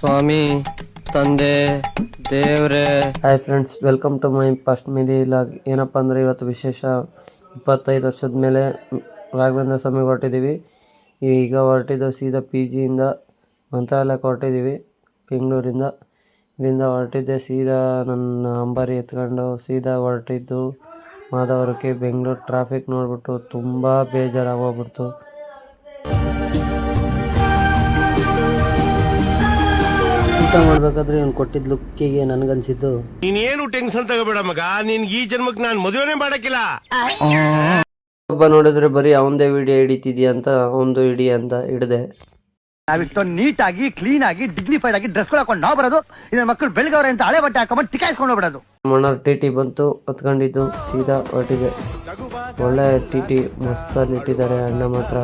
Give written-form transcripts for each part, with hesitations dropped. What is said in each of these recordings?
ಸ್ವಾಮಿ, ತಂದೆ, ದೇವ್ರೆ. Hi friends, welcome to my first mini vlog. ಏನಪ್ಪ ಅಂದರೆ ಇವತ್ತು ವಿಶೇಷ 25 ವರ್ಷದ ಮೇಲೆ ರಾಘವೇಂದ್ರ ಸ್ವಾಮಿಗೆ ಹೊರಟಿದ್ದೀವಿ. ಈಗ ಹೊರಟಿದ್ದು ಸೀದಾ PGಯಿಂದ ಮಂತ್ರಾಲಯಕ್ಕೆ ಹೊರಟಿದ್ದೀವಿ ಬೆಂಗಳೂರಿಂದ. ಇಲ್ಲಿಂದ ಹೊರಟಿದ್ದೆ ಸೀದಾ ನನ್ನ ಅಂಬಾರಿ ಎತ್ಕೊಂಡು ಸೀದಾ ಹೊರಟಿದ್ದು ಮಾಧವರಕ್ಕೆ. ಬೆಂಗಳೂರು ಟ್ರಾಫಿಕ್ ನೋಡಿಬಿಟ್ಟು ತುಂಬ ಬೇಜಾರಾಗೋಗ್ಬಿಡ್ತು. ಊಟ ಮಾಡ್ಬೇಕಾದ್ರೆ ಅವ್ನು ಕೊಟ್ಟಿದ್ದ ಲುಕ್ಕಿಗೆ ನನಗನ್ಸಿದ್ದು, ನೀನೇನು ಟೆನ್ಷನ್ ತಗೋಬೇಡ ಮಗ, ನಿನ್ಗೆ ಈ ಜನ್ಮಕ್ಕೆ ನಾನು ಮದುವೆನೇ ಮಾಡಕ್ಕಿಲ್ಲ. ಒಬ್ಬ ನೋಡಿದ್ರೆ ಬರೀ ಅವಂದೇ ವಿಡಿಯೋ ಹಿಡಿತಿದ್ಯಾ ಅಂತ ಒಂದು ಹಿಡಿ ಅಂತ ಹಿಡ್ದೆ. ನಾವಿಷ್ಟೊಂದು ನೀಟಾಗಿ ಕ್ಲೀನ್ ಆಗಿ ಡಿಗ್ನಿಫೈಡ್ ಆಗಿ ಡ್ರೆಸ್ ಹಾಕೊಂಡು ನಾವು ಬರೋದು, ಇನ್ನ ಮಕ್ಕಳು ಬೆಳಗವ್ರೆ ಅಂತ ಹಳೆ ಬಟ್ಟೆ ಹಾಕೊಂಡ್ ಟಿಕಾಯಿಸ್ಕೊಂಡು ಹೋಗ್ಬಿಡೋದು. ಮಣ್ಣರ್ TT ಬಂತು, ಹತ್ಕೊಂಡಿದ್ದು ಸೀದಾ ಹೊರಟಿದೆ. ಒಳ್ಳೆ TT ಮಸ್ತಲ್ಲಿ ಇಟ್ಟಿದ್ದಾರೆ ಅಣ್ಣ ಮಾತ್ರ.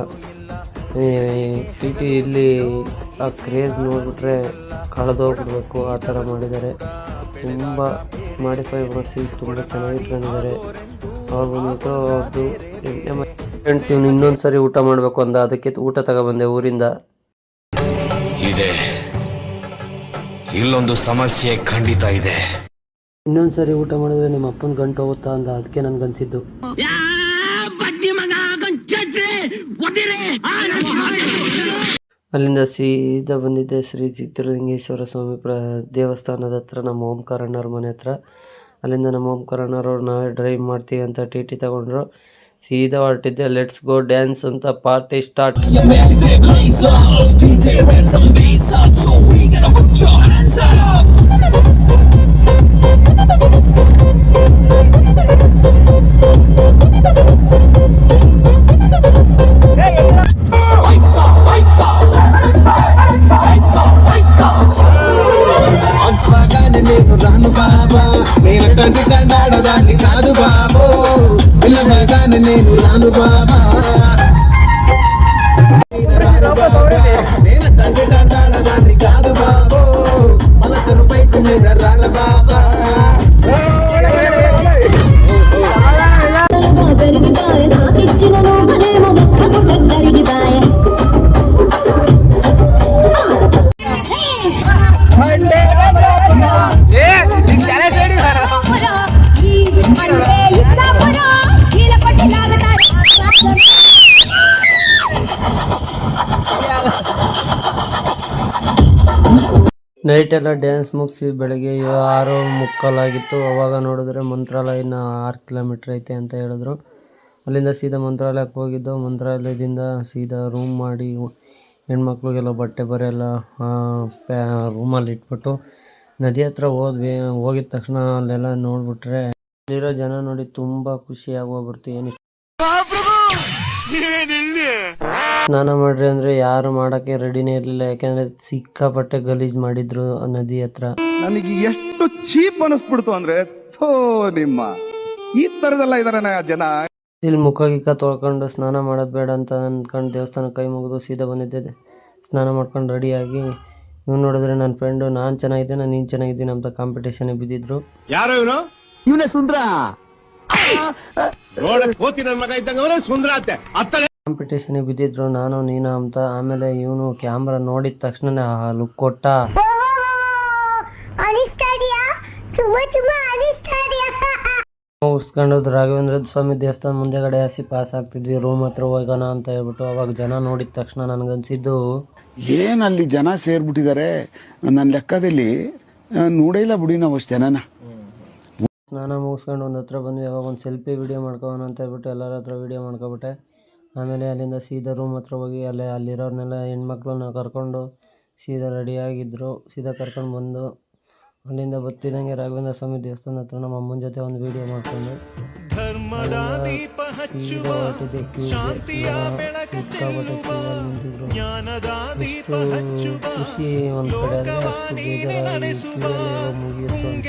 TT ಇಲ್ಲಿ ಆ ಕ್ರೇಜ್ ನೋಡ್ಬಿಟ್ರೆ ಕಳೆದೋಗ್ಬಿಡ್ಬೇಕು ಆ ಥರ ಮಾಡಿದ್ದಾರೆ. ತುಂಬ ಮಾಡಿಫೈ ಮಾಡಿಸಿ ತುಂಬ ಚೆನ್ನಾಗಿ ಇಟ್ಕೊಂಡಿದ್ದಾರೆ. ಅವ್ರು ಬಂದ್ಬಿಟ್ಟು ಅವ್ರದ್ದು ಫ್ರೆಂಡ್ಸ್, ಇವ್ನು ಇನ್ನೊಂದು ಸರಿ ಊಟ ಮಾಡಬೇಕು ಅಂದ, ಅದಕ್ಕೆ ಊಟ ತಗೊಬಂದೆ ಊರಿಂದ. ಇದೆ ಇಲ್ಲೊಂದು ಸಮಸ್ಯೆ ಖಂಡಿತ ಇದೆ. ಇನ್ನೊಂದು ಸರಿ ಊಟ ಮಾಡಿದ್ರೆ ನಿಮ್ಮ ಅಪ್ಪನ ಗಂಟು ಹೋಗುತ್ತಾ ಅಂದ, ಅದಕ್ಕೆ ನನ್ಗನ್ಸಿದ್ದು. ಅಲ್ಲಿಂದ ಸೀದಾ ಬಂದಿದ್ದೆ ಶ್ರೀ ಚಿತ್ರಲಿಂಗೇಶ್ವರ ಸ್ವಾಮಿ ದೇವಸ್ಥಾನದ ಹತ್ರ, ನಮ್ಮ ಓಂಕಾರಣ್ಣವ್ರ ಮನೆ ಹತ್ರ. ಅಲ್ಲಿಂದ ನಮ್ಮ ಓಂಕಾರಣ್ಣವ್ರು ನಾವೇ ಡ್ರೈವ್ ಮಾಡ್ತೀವಿ ಅಂತ TT ತಗೊಂಡ್ರು. ಸೀದಾ ಹೊರಟಿದ್ದೆ. ಲೆಟ್ಸ್ ಗೋ ಡ್ಯಾನ್ಸ್ ಅಂತ ಪಾರ್ಟಿ ಸ್ಟಾರ್ಟ್. కాదు బాబో పిల్లగానే నేను రాను బాబా నేను తండ్రి తంటాడదాన్ని కాదు బాబో మనసు రూపాయికు నేను రాల బాబా ನೈಟ್ ಎಲ್ಲ ಡ್ಯಾನ್ಸ್ ಮುಗಿಸಿ ಬೆಳಗ್ಗೆ 6:45 ಆಗಿತ್ತು. ಅವಾಗ ನೋಡಿದ್ರೆ ಮಂತ್ರಾಲಯ ಇನ್ನು 6 ಕಿಲೋಮೀಟ್ರ್ ಐತೆ ಅಂತ ಹೇಳಿದ್ರು. ಅಲ್ಲಿಂದ ಸೀದಾ ಮಂತ್ರಾಲಯಕ್ಕೆ ಹೋಗಿದ್ದು. ಮಂತ್ರಾಲಯದಿಂದ ಸೀದಾ ರೂಮ್ ಮಾಡಿ ಹೆಣ್ಮಕ್ಳಿಗೆಲ್ಲ ಬಟ್ಟೆ ಬರೆ ಎಲ್ಲ ರೂಮಲ್ಲಿ ಇಟ್ಬಿಟ್ಟು ನದಿ ಹತ್ರ ಹೋದ್ವಿ. ಹೋಗಿದ ತಕ್ಷಣ ಅಲ್ಲೆಲ್ಲ ನೋಡ್ಬಿಟ್ರೆ ಅಲ್ಲಿರೋ ಜನ ನೋಡಿ ತುಂಬ ಖುಷಿಯಾಗೋಗ್ಬಿಡ್ತು. ಏನು ಸ್ನಾನ ಮಾಡ್ರಿ ಅಂದರೆ ಯಾರು ಮಾಡೋಕ್ಕೆ ರೆಡಿನೇ ಇರಲಿಲ್ಲ, ಯಾಕೆಂದರೆ ಸಿಕ್ಕಾಪಟ್ಟೆ ಗಲೀಜು ಮಾಡಿದ್ರು ಆ ನದಿ ಹತ್ರ. ನನಗೆ ಎಷ್ಟು ಚೀಪ್ ಅನಿಸ್ಬಿಡ್ತು ಅಂದ್ರೆ, ಥೋ ನಿಮ್ಮ ಈ ತರದೆಲ್ಲ ಇದಾರೆ ಜನ. ಇಲ್ಲಿ ಮುಖ ಗಿಕ್ಕ ತೊಳ್ಕೊಂಡು ಸ್ನಾನ ಮಾಡೋದು ಬೇಡ ಅಂತ ಅಂದ್ಕೊಂಡು ದೇವಸ್ಥಾನಕ್ಕೆ ಕೈ ಮುಗಿದು ಸೀದಾ ಬಂದಿದ್ದೆ. ಸ್ನಾನ ಮಾಡ್ಕೊಂಡು ರೆಡಿಯಾಗಿ ಇವ್ನು ನೋಡಿದ್ರೆ ನನ್ನ ಫ್ರೆಂಡು ನಾನು ಚೆನ್ನಾಗಿದ್ದೇನೆ ನೀನು ಚೆನ್ನಾಗಿದ್ದೀನಿ ಅಂತ ಕಾಂಪಿಟೇಷನ್ ಬಿದ್ದಿದ್ರು. ಯಾರೋ ಇವನು? ಇವನೇ ಸುಂದ್ರ ಕೋತಿ ನನ್ನ ಮಗ ಇದ್ದಂಗ ಸುಂದ್ರ ಕಾಂಪಿಟೇಷನ್ ಬಿದ್ದಿದ್ರು, ನಾನು ನೀನು ಅಂತ. ಆಮೇಲೆ ಇವನು ಕ್ಯಾಮ್ರಾ ನೋಡಿದ ತಕ್ಷಣ ಲುಕ್ ಕೊಟ್ಟ. ಉಸ್ಕೊಂಡು ರಾಘವೇಂದ್ರ ಸ್ವಾಮಿ ದೇವಸ್ಥಾನ ಮುಂದೆಗಡೆ ಹಸಿ ಪಾಸ್ ಆಗ್ತಿದ್ವಿ. ರೂಮ್ ಹತ್ರ ಹೋಗೋಣ ಅಂತ ಹೇಳ್ಬಿಟ್ಟು ಅವಾಗ ಜನ ನೋಡಿದ ತಕ್ಷಣ ನನಗನ್ಸಿದ್ದು, ಏನಲ್ಲಿ ಜನ ಸೇರ್ಬಿಟ್ಟಿದ್ದಾರೆ ನನ್ನ ಲೆಕ್ಕದಲ್ಲಿ ನೋಡೇ ಇಲ್ಲ ಬಿಡಿ ನಾವು ಅಷ್ಟು ಜನನ. ಸ್ನಾನ ಮುಗಿಸ್ಕೊಂಡು ಒಂದು ಹತ್ರ ಬಂದ್ವಿ. ಅವಾಗ ಒಂದು ಸೆಲ್ಫಿ ವಿಡಿಯೋ ಮಾಡ್ಕೋಣ ಅಂತ ಹೇಳ್ಬಿಟ್ಟು ಎಲ್ಲರ ಹತ್ರ ವಿಡಿಯೋ ಮಾಡ್ಕೊಬಿಟ್ಟೆ. ಆಮೇಲೆ ಅಲ್ಲಿಂದ ಸೀದಾ ರೂಮ್ ಹತ್ರ ಹೋಗಿ ಅಲ್ಲಿರೋರ್ನೆಲ್ಲ ಹೆಣ್ಮಕ್ಳನ್ನ ಕರ್ಕೊಂಡು ಸೀದಾ ರೆಡಿಯಾಗಿದ್ದರು. ಸೀದಾ ಕರ್ಕೊಂಡು ಬಂದು ಅಲ್ಲಿಂದ ಬರ್ತಿದ್ದಂಗೆ ರಾಘವೇಂದ್ರ ಸ್ವಾಮಿ ದೇವಸ್ಥಾನ ಹತ್ರ ನಮ್ಮ ಅಮ್ಮನ ಜೊತೆ ಒಂದು ವಿಡಿಯೋ ಮಾಡ್ಕೊಂಡು ಸೀದಾ ಹೊರಟಿದ್ದೆ ಕ್ಯೂಗೆ. ಸಿಕ್ಕಾಪಟ್ಟೆ ಕ್ಯೂವಲ್ಲಿ ನಿಂತಿದ್ರು. ಎಷ್ಟು ಖುಷಿ ಒಂದು ಕಡೆ ಆದರೆ ಅಷ್ಟು ಬೇಜಾರಾಗಿ ಕ್ಯೂವಲ್ಲಿ ಮುಗಿಯಿತು ಅಂತ.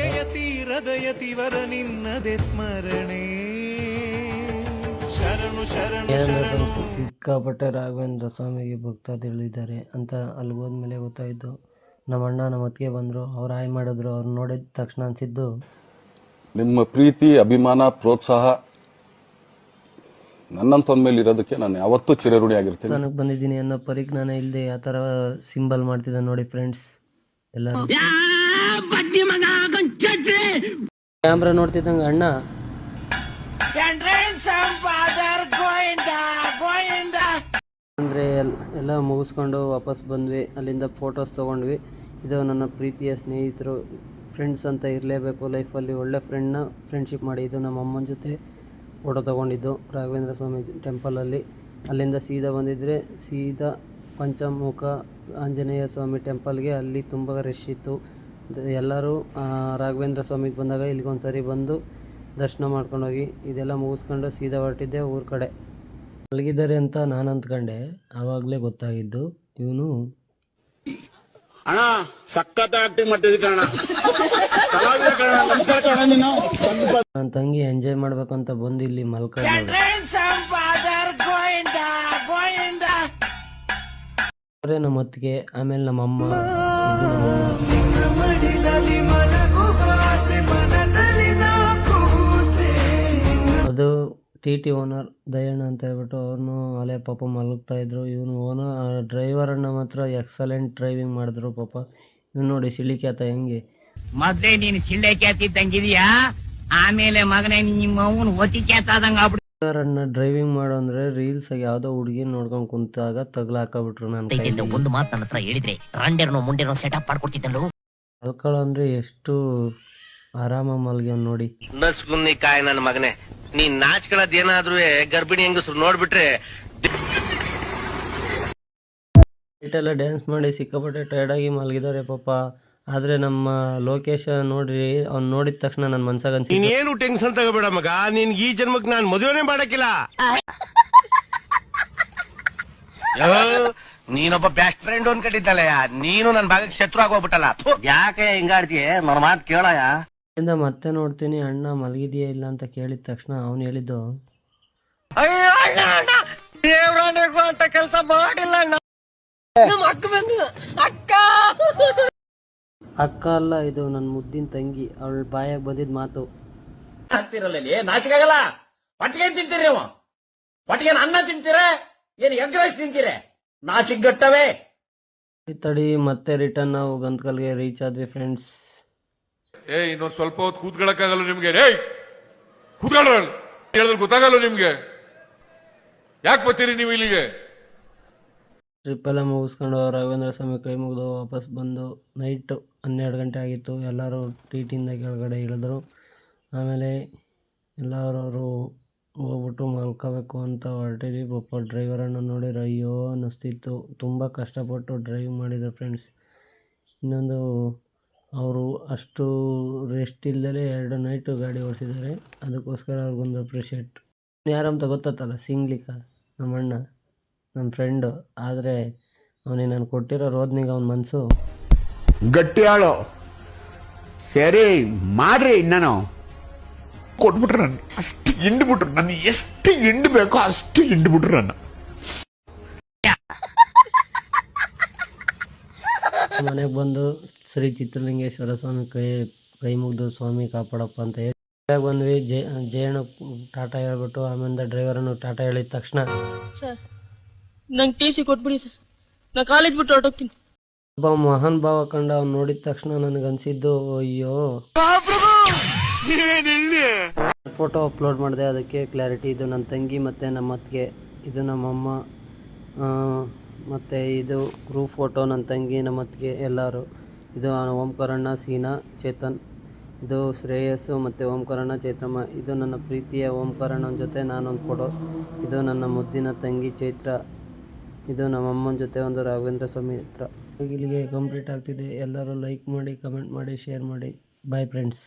ಏನಂದ್ರೆ ಸಿಕ್ಕಾಪಟ್ಟೆ ರಾಘವೇಂದ್ರ ಸ್ವಾಮಿಗೆ ಭಕ್ತಾದಿಗಳಿದ್ದಾರೆ ಅಂತ ಅಲ್ಲಿ ಹೋದ್ಮೇಲೆ ಗೊತ್ತಾಯಿತು. ನಮ್ಮ ಅಣ್ಣ ನಮ್ಮ ಅತ್ತಿಗೆ ಬಂದರು, ಅವ್ರು ಹಾಯ್ ಮಾಡಿದ್ರು. ಅವ್ರು ನೋಡಿದ ತಕ್ಷಣ ಅನಿಸಿದ್ದು, ನಿಮ್ಮ ಪ್ರೀತಿ ಅಭಿಮಾನ ಪ್ರೋತ್ಸಾಹ ನನ್ನಂತೊಂದ ಮೇಲೆ ಇರೋದಕ್ಕೆ ನಾನು ಯಾವತ್ತೂ ಚಿರಋಣಿ ಆಗಿರ್ತೀನಿ. ನನಗೆ ಬಂದಿದ್ದೀನಿ ಅನ್ನೋ ಪರಿಜ್ಞಾನ ಇಲ್ಲದೆ ಆ ಥರ ಸಿಂಬಲ್ ಮಾಡ್ತಿದ್ದೆ ನೋಡಿ ಫ್ರೆಂಡ್ಸ್. ಎಲ್ಲರೂ ಕ್ಯಾಮ್ರಾ ನೋಡ್ತಿದ್ದಂಗೆ ಅಣ್ಣ ಅಂದರೆ ಎಲ್ಲ ಮುಗಿಸ್ಕೊಂಡು ವಾಪಸ್ ಬಂದ್ವಿ. ಅಲ್ಲಿಂದ ಫೋಟೋಸ್ ತೊಗೊಂಡ್ವಿ. ಇದು ನನ್ನ ಪ್ರೀತಿಯ ಸ್ನೇಹಿತರು. ಫ್ರೆಂಡ್ಸ್ ಅಂತ ಇರಲೇಬೇಕು ಲೈಫಲ್ಲಿ. ಒಳ್ಳೆ ಫ್ರೆಂಡ್ಶಿಪ್ ಮಾಡಿ. ಇದು ನಮ್ಮ ಅಮ್ಮನ ಜೊತೆ ಫೋಟೋ ತೊಗೊಂಡಿದ್ದು ರಾಘವೇಂದ್ರ ಸ್ವಾಮಿ ಟೆಂಪಲಲ್ಲಿ. ಅಲ್ಲಿಂದ ಸೀದಾ ಬಂದಿದ್ದರೆ ಸೀದಾ ಪಂಚಮುಖ ಆಂಜನೇಯ ಸ್ವಾಮಿ ಟೆಂಪಲ್ಗೆ. ಅಲ್ಲಿ ತುಂಬ ರಶ್ ಇತ್ತು. ಎಲ್ಲರೂ ರಾಘವೇಂದ್ರ ಸ್ವಾಮಿಗೆ ಬಂದಾಗ ಇಲ್ಲಿಗೊಂದು ಸರಿ ಬಂದು ದರ್ಶನ ಮಾಡ್ಕೊಂಡೋಗಿ ಇದೆಲ್ಲ ಮುಗಿಸ್ಕೊಂಡು ಸೀದಾ ಹೊರಟಿದ್ದೆ ಊರ ಕಡೆ. ಮಲಗಿದ್ದಾರೆ ಅಂತ ನಾನು ಅಂದ್ಕೊಂಡೆ. ಆವಾಗಲೇ ಗೊತ್ತಾಗಿದ್ದು ಇವನು ನನ್ನ ತಂಗಿ ಎಂಜಾಯ್ ಮಾಡ್ಬೇಕು ಅಂತ ಬಂದು ಇಲ್ಲಿ ಮಲ್ಕೊಂಡು ನಮ್ಮ ಅತ್ತಿಗೆ, ಆಮೇಲೆ ನಮ್ಮಮ್ಮ. ಇದು ಅದು ಟಿ ಓನರ್ ದಯಣ್ಣ ಅಂತ ಹೇಳ್ಬಿಟ್ಟು ಅವ್ರನ್ನೂ ಅಲ್ಲೇ ಪಾಪ ಮಲಗ್ತಾ ಇದ್ರು. ಇವನು ಡ್ರೈವರನ್ನ ಮಾತ್ರ ಎಕ್ಸಲೆಂಟ್ ಡ್ರೈವಿಂಗ್ ಮಾಡಿದ್ರು ಪಾಪ. ಇವ್ನು ನೋಡಿ ಸಿಳಿಕ್ಯಾತ ಹೆಂಗೆ. ಮೊದ್ಲೇ ನೀನು ಸಿಳ್ಳೆ ಕ್ಯಾತಿದ್ದಂಗಿದ್ಯಾ, ಆಮೇಲೆ ಮಗನೇ ನಿಮ್ಮ ಅವನು ಹೊತ್ತಿ ಕ್ಯಾತಾದಂಗ ಡ್ರೈವರನ್ನ ಡ್ರೈವಿಂಗ್ ಮಾಡೋ ಅಂದ್ರೆ ರೀಲ್ಸ್ ಆಗಿ ಯಾವ್ದೋ ಹುಡುಗಿ ನೋಡ್ಕೊಂಡ್ ಕುಂತಾಗ ತಗ್ಲಾಕಬಿಟ್ರು. ನನ್ನ ಒಂದು ಮಾತು ನನ್ನ ಹತ್ರ ಹೇಳಿದ್ರೆ ರಂಡೇರ್ನೋ ಮುಂಡೇನೋ ಸೆಟಪ್ ಮಾಡ್ಕೊಡ್ತಿದ್ದಲ್ಲೋ. ಮಲ್ಕೊಳ್ಳೋ ಅಂದ್ರೆ ಎಷ್ಟು ಆರಾಮ ಮಲ್ಗ್ಯಾನ್ ನೋಡಿ. ನಸ್ಗುನ್ನಿ ಕಾಯ ನನ್ನ ಮಗನೇ, ನೀನ್ ನಾಚ್ಕೊಳ್ಳೋದೇನಾದ್ರೂ ಗರ್ಭಿಣಿ ಹೆಂಗಸ್ರು ನೋಡ್ಬಿಟ್ರೆ ನೈಟೆಲ್ಲ ಡ್ಯಾನ್ಸ್ ಮಾಡಿ ಸಿಕ್ಕಾಪಟ್ಟೆ ಟೈರ್ಡಾಗಿ ಮಲಗಿದ್ದಾರೆ ಪಾಪ. ಆದ್ರೆ ನಮ್ಮ ಲೋಕೇಶ ನೋಡ್ರಿ, ಅವ್ನು ನೋಡಿದ ತಕ್ಷಣ ನನ್ನ ಮನ್ಸಾಗ ಅನ್ಸಿ ನೀನೇನು ಟೆನ್ಷನ್ ತಗೋಬೇಡ ಮಗ, ನಿನ್ಗೆ ಈ ಜನ್ಮಕ್ ನಾನ್ ಮದುವೆನೇ ಮಾಡಕ್ಕಿಲ್ಲ. ನೀನೊಬ್ಬ ಬೆಸ್ಟ್ ಫ್ರೆಂಡ್ ಅನ್ಕೊಂಡಿದ್ದಲ್ಲ, ನೀನು ನನ್ ಭಾಗಕ್ಕೆ ಶತ್ರು ಆಗೋಗ್ಬಿಟ್ಟಲ್ಲ. ಯಾಕೆ ಹಿಂಗಾಡ್ತೀಯ, ನನ್ನ ಮಾತು ಕೇಳಯ. ಮತ್ತೆ ನೋಡ್ತೀನಿ ಅಣ್ಣ ಮಲಗಿದೆಯಾ ಇಲ್ಲ ಅಂತ ಕೇಳಿದ ತಕ್ಷಣ ಅವನು ಹೇಳಿದ್ದು, ಅಕ್ಕ ಅಲ್ಲ, ಇದು ನನ್ನ ಮುದ್ದಿನ ತಂಗಿ. ಅವಳ ಬಾಯಾಗ ಬಂದಿದ್ ಮಾತು. ನಾಚಿಕಾಗಲ್ಲ. ಪಟ್ಟಿಗೆ ತಿಂತೀರಿ ನೀವು? ಪಟ್ಟಿಗೆ ಅನ್ನ ತಿಂತೀರ, ಏನ್ ಎಗ್ ರೈಸ್ ತಿಂತೀರ? ನಾಚಿಗಟ್ಟವೇ. ತಡಿ ಮತ್ತೆ ರಿಟರ್ನ್ ನಾವು ಗಂತ್ಕಲ್ಗೆ ರೀಚ್ ಆದ್ವಿ ಫ್ರೆಂಡ್ಸ್. ಇನ್ನೊಂದು ಸ್ವಲ್ಪ ಹೊತ್ತು ಕೂತ್ಕೊಳ್ಳಕ್ಕಾಗಲ್ಲ ನಿಮ್ಗೆ? ಕೂತ್ಕೊಳ್ಳ ಹೇಳಿದ್ರೆ ಗೊತ್ತಾಗಲ್ಲ ನಿಮ್ಗೆ. ಯಾಕೆ ಬರ್ತೀರಿ ನೀವು ಇಲ್ಲಿಗೆ? ಟ್ರಿಪ್ ಎಲ್ಲ ಮುಗಿಸ್ಕೊಂಡು ರಾಘವೇಂದ್ರ ಸ್ವಾಮಿ ಕೈ ಮುಗಿದು ವಾಪಸ್ ಬಂದು ನೈಟು 12 ಗಂಟೆ ಆಗಿತ್ತು. ಎಲ್ಲರೂ ಟಿಯಿಂದ ಕೆಳಗಡೆ ಇಳಿದ್ರು. ಆಮೇಲೆ ಎಲ್ಲರೂ ಹೋಗ್ಬಿಟ್ಟು ಮಲ್ಕೋಬೇಕು ಅಂತ ಹೊರಟಿದ್ವಿ. ಪಾಪ ಡ್ರೈವರನ್ನು ನೋಡಿದ್ರೆ ಅಯ್ಯೋ ಅನ್ನಿಸ್ತಿತ್ತು. ತುಂಬ ಕಷ್ಟಪಟ್ಟು ಡ್ರೈವ್ ಮಾಡಿದ್ರು ಫ್ರೆಂಡ್ಸ್. ಇನ್ನೊಂದು ಅವರು ಅಷ್ಟು ರೆಸ್ಟ್ ಇಲ್ಲದೆ 2 ನೈಟು ಗಾಡಿ ಓಡಿಸಿದ್ದಾರೆ. ಅದಕ್ಕೋಸ್ಕರ ಅವ್ರಿಗೊಂದು ಅಪ್ರಿಷಿಯೇಟ್. ಯಾರಂತ ಗೊತ್ತಲ್ಲ, ಸಿಂಗ್ಲಿಕ್ಕ ನಮ್ಮ ಅಣ್ಣ, ನಮ್ಮ ಫ್ರೆಂಡು. ಆದರೆ ಅವನಿಗೆ ನಾನು ಕೊಟ್ಟಿರೋ ರೋದ್ನಿಗೆ ಅವನ ಮನಸ್ಸು ಗಟ್ಟಿ ಆಳು. ಸರಿ ಮಾಡ್ರಿ, ನಾನು ಕೊಟ್ಬಿಟ್ರು. ನನ್ನ ಅಷ್ಟು ಹಿಂಡ್ಬಿಟ್ರು, ನನ್ನ ಎಷ್ಟು ಹಿಂಡ್ಬೇಕೋ ಅಷ್ಟು ಹಿಂಡ್ಬಿಟ್ರು. ನನ್ನ ಮನೆಗೆ ಬಂದು ಶ್ರೀ ಚಿತ್ರಲಿಂಗೇಶ್ವರ ಸ್ವಾಮಿ ಕೈ ಮುಗಿದು ಸ್ವಾಮಿ ಕಾಪಾಡಪ್ಪ ಅಂತ ಹೇಳಿ ಬಂದ್ವಿ. ಜಯಣ್ಣ ಟಾಟಾ ಹೇಳ್ಬಿಟ್ಟು ಆಮೇಲೆ ಡ್ರೈವರನ್ನು ಟಾಟಾ ಹೇಳಿದ ತಕ್ಷಣ ನಂಗೆ ಟಿ ಸಿ ಕೊಟ್ಬಿಡಿ ಸರ್, ನಾ ಕಾಲೇಜ್ ಬಿಟ್ಟು ಹೊರಟೋಗ್ತೀನಿ. ಒಬ್ಬ ಮಹಾನ್ ಭಾವ ಕಂಡ ಅವ್ನು ನೋಡಿದ ತಕ್ಷಣ ನನಗನ್ಸಿದ್ದು ಅಯ್ಯೋ. ಫೋಟೋ ಅಪ್ಲೋಡ್ ಮಾಡಿದೆ, ಅದಕ್ಕೆ ಕ್ಲಾರಿಟಿ. ಇದು ನನ್ನ ತಂಗಿ ಮತ್ತು ನಮ್ಮ ಅತ್ತಿಗೆ, ಇದು ನಮ್ಮಮ್ಮ, ಮತ್ತು ಇದು ಗ್ರೂಪ್ ಫೋಟೋ ನನ್ನ ತಂಗಿ ನಮ್ಮ ಅತ್ತಿಗೆ ಎಲ್ಲರೂ. ಇದು ಓಂಕಾರಣ್ಣ, ಸೀನಾ, ಚೇತನ್. ಇದು ಶ್ರೇಯಸ್ಸು ಮತ್ತು ಓಂಕಾರಣ್ಣ, ಚೈತ್ರಮ್ಮ. ಇದು ನನ್ನ ಪ್ರೀತಿಯ ಓಂಕಾರಣ್ಣನ ಜೊತೆ ನಾನೊಂದು ಫೋಟೋ. ಇದು ನನ್ನ ಮುದ್ದಿನ ತಂಗಿ ಚೈತ್ರ. ಇದು ನಮ್ಮಮ್ಮನ ಜೊತೆ ಒಂದು ರಾಘವೇಂದ್ರ ಸ್ವಾಮಿ ಹತ್ರ. ಇಲ್ಲಿಗೆ ಕಂಪ್ಲೀಟ್ ಆಗ್ತಿದೆ. ಎಲ್ಲರೂ ಲೈಕ್ ಮಾಡಿ, ಕಮೆಂಟ್ ಮಾಡಿ, ಶೇರ್ ಮಾಡಿ. Bye friends.